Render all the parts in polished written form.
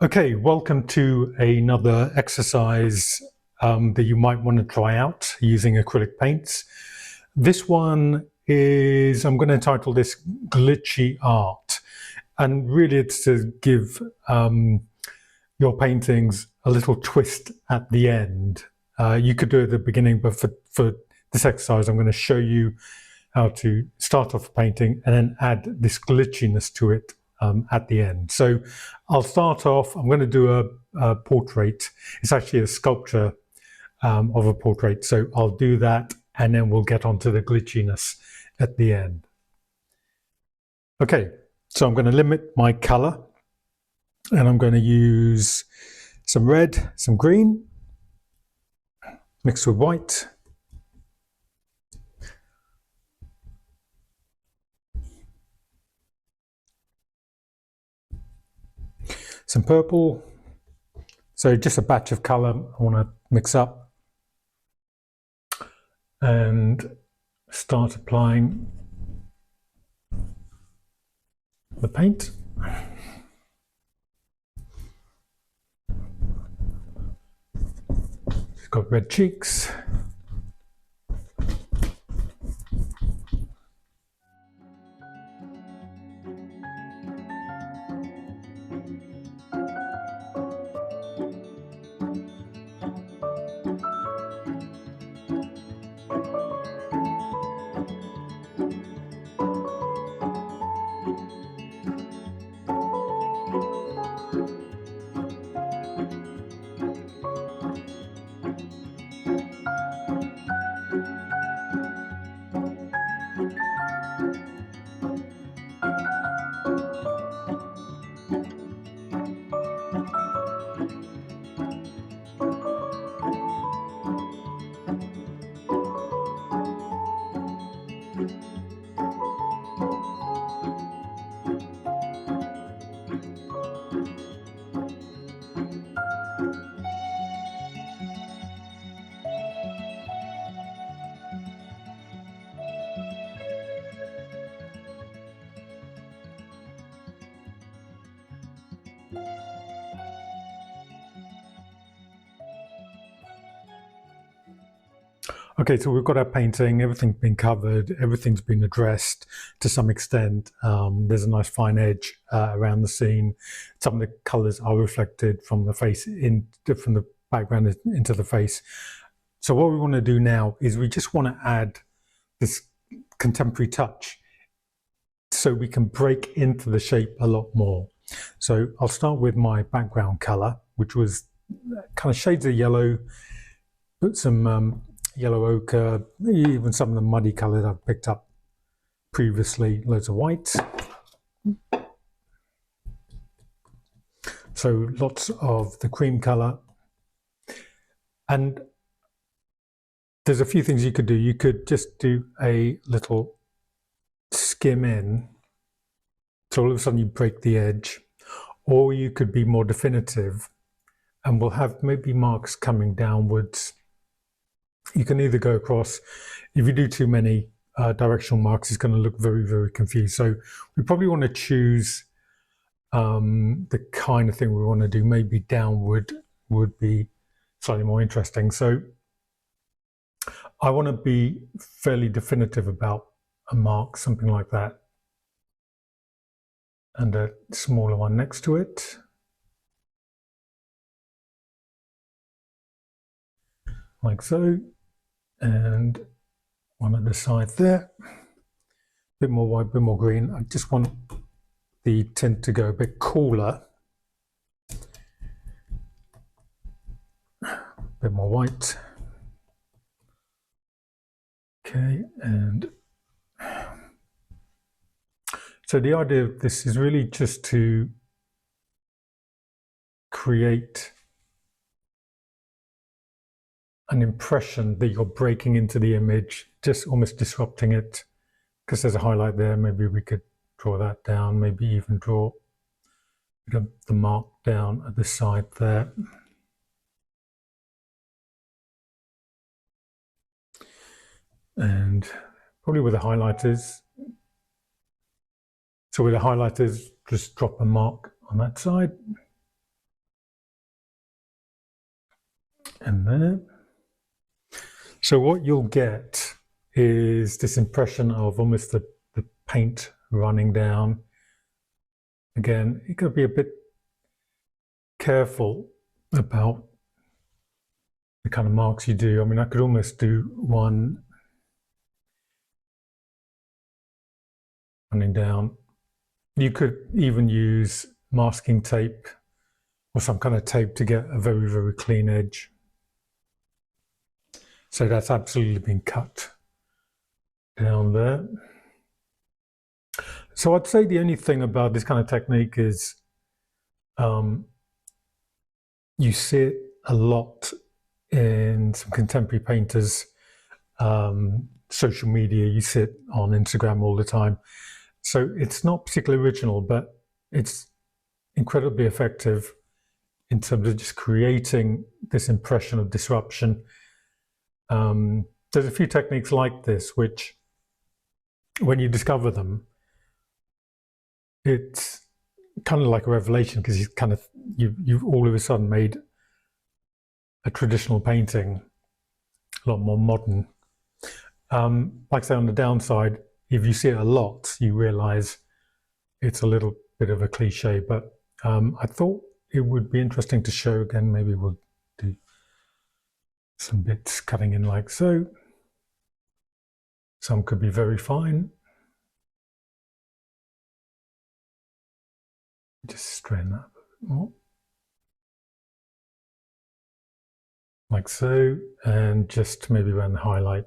Okay, welcome to another exercise that you might want to try out using acrylic paints. This one is, I'm going to title this Glitchy Art. And really it's to give your paintings a little twist at the end. You could do it at the beginning, but for this exercise, I'm going to show you how to start off a painting and then add this glitchiness to it at the end. So I'll start off, I'm going to do a portrait. It's actually a sculpture of a portrait. So I'll do that and then we'll get onto the glitchiness at the end. Okay, so I'm going to limit my color and I'm going to use some red, some green, mixed with white. Some purple. So just a batch of color I want to mix up and start applying the paint. It's got red cheeks. Okay, so we've got our painting, everything's been covered, everything's been addressed to some extent. There's a nice fine edge around the scene. Some of the colours are reflected from the face, from the background into the face. So what we want to do now is we just want to add this contemporary touch so we can break into the shape a lot more. So I'll start with my background colour, which was kind of shades of yellow, put some yellow ochre, even some of the muddy colours I've picked up previously, loads of white. So lots of the cream colour. And there's a few things you could do. You could just do a little skim in, so all of a sudden you break the edge, or you could be more definitive and we'll have maybe marks coming downwards. You can either go across. If you do too many directional marks, it's going to look very, very confused. So we probably want to choose the kind of thing we want to do. Maybe downward would be slightly more interesting. So I want to be fairly definitive about a mark, something like that, and a smaller one next to it. Like so. And one at the side there, a bit more white, a bit more green. I just want the tint to go a bit cooler, a bit more white. Okay, and so the idea of this is really just to create an impression that you're breaking into the image, just almost disrupting it, because there's a highlight there. Maybe we could draw that down, maybe even draw the mark down at the side there. And probably with the highlighters. So with the highlighters, just drop a mark on that side. and there. So what you'll get is this impression of almost the paint running down. Again, you've got to be a bit careful about the kind of marks you do. I mean, I could almost do one running down. You could even use masking tape or some kind of tape to get a very, very clean edge. So that's absolutely been cut down there. So I'd say the only thing about this kind of technique is you see it a lot in some contemporary painters, social media, you see it on Instagram all the time. So it's not particularly original, but it's incredibly effective in terms of just creating this impression of disruption. There's a few techniques like this, which when you discover them, it's kind of like a revelation, because you've all of a sudden made a traditional painting a lot more modern. Like I say, on the downside, if you see it a lot, you realize it's a little bit of a cliche, but I thought it would be interesting to show again. Maybe we'll do some bits cutting in like so. Some could be very fine. Just straighten that a bit more. Like so, and just maybe around the highlight,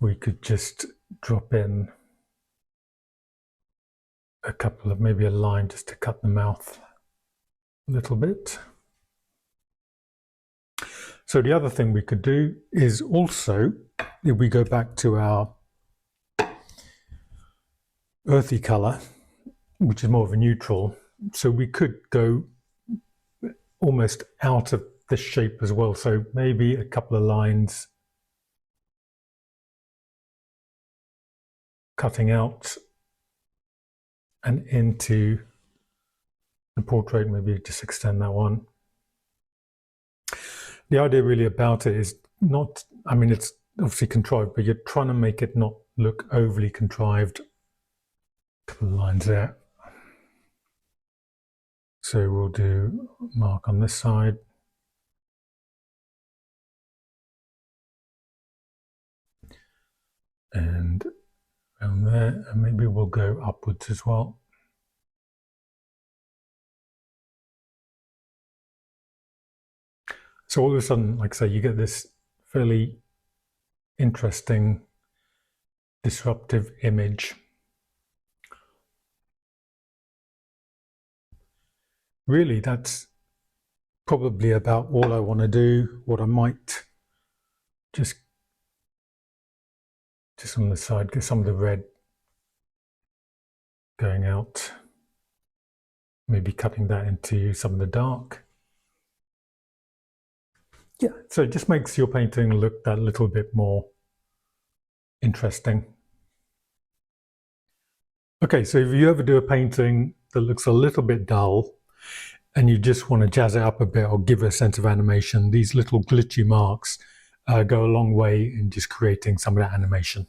we could just drop in a couple of, maybe a line just to cut the mouth a little bit. So the other thing we could do is also, if we go back to our earthy color, which is more of a neutral, so we could go almost out of this shape as well. So maybe a couple of lines cutting out and into the portrait, maybe just extend that one. The idea really about it is not, I mean, it's obviously contrived, but you're trying to make it not look overly contrived. A couple of lines there. So we'll do a mark on this side. And around there, and maybe we'll go upwards as well. So all of a sudden, like I say, you get this fairly interesting, disruptive image. Really, that's probably about all I want to do. What I might just on the side, get some of the red going out, maybe cutting that into some of the dark. Yeah, so it just makes your painting look that little bit more interesting. Okay, so if you ever do a painting that looks a little bit dull and you just want to jazz it up a bit or give it a sense of animation, these little glitchy marks go a long way in just creating some of that animation.